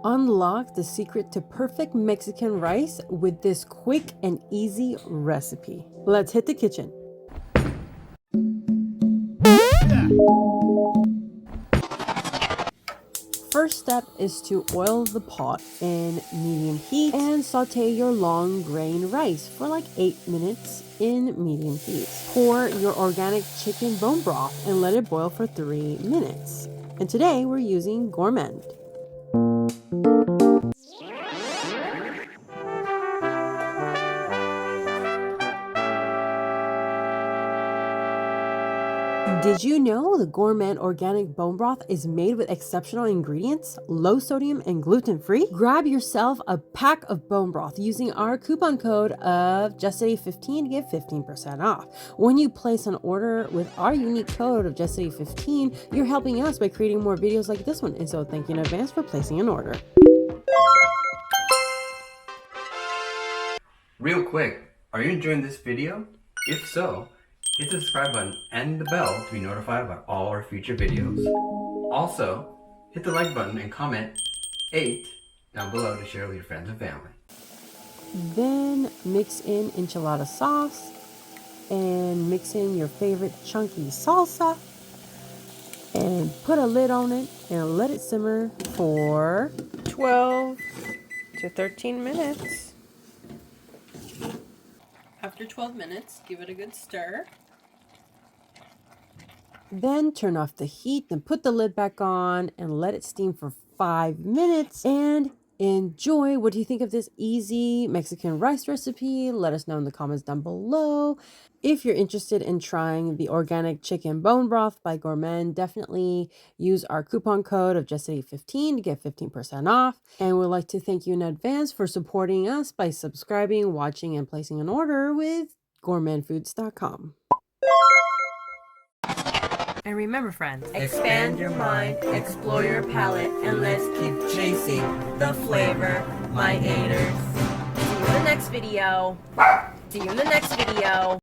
Unlock the secret to perfect Mexican rice with this quick and easy recipe. Let's hit the kitchen. First step is to oil the pot in medium heat and saute your long grain rice for like 8 minutes in medium heat. Pour your organic chicken bone broth and let it boil for 3 minutes. And today we're using gourmand. Did you know the gourmand organic bone broth is made with exceptional ingredients, low sodium and gluten-free? Grab yourself a pack of bone broth using our coupon code of JustCity15 to get 15% off. When you place an order with our unique code of JustCity15, you're helping us by creating more videos like this one, and so thank you in advance for placing an order. Real quick, are you enjoying this video? If so, hit the subscribe button and the bell to be notified about all our future videos. Also, hit the like button and comment 8 down below to share with your friends and family. Then mix in enchilada sauce and mix in your favorite chunky salsa and put a lid on it and let it simmer for 12 to 13 minutes. After 12 minutes, give it a good stir. Then turn off the heat and put the lid back on and let it steam for 5 minutes and enjoy. What do you think of this easy Mexican rice recipe? Let us know in the comments down below. If you're interested in trying the organic chicken bone broth by Gourmand, definitely use our coupon code of JustCity15 to get 15% off. And we'd like to thank you in advance for supporting us by subscribing, watching, and placing an order with gourmandfoods.com. And remember, friends, expand your mind, explore your palate, and let's keep chasing the flavor, my haters. See you in the next video.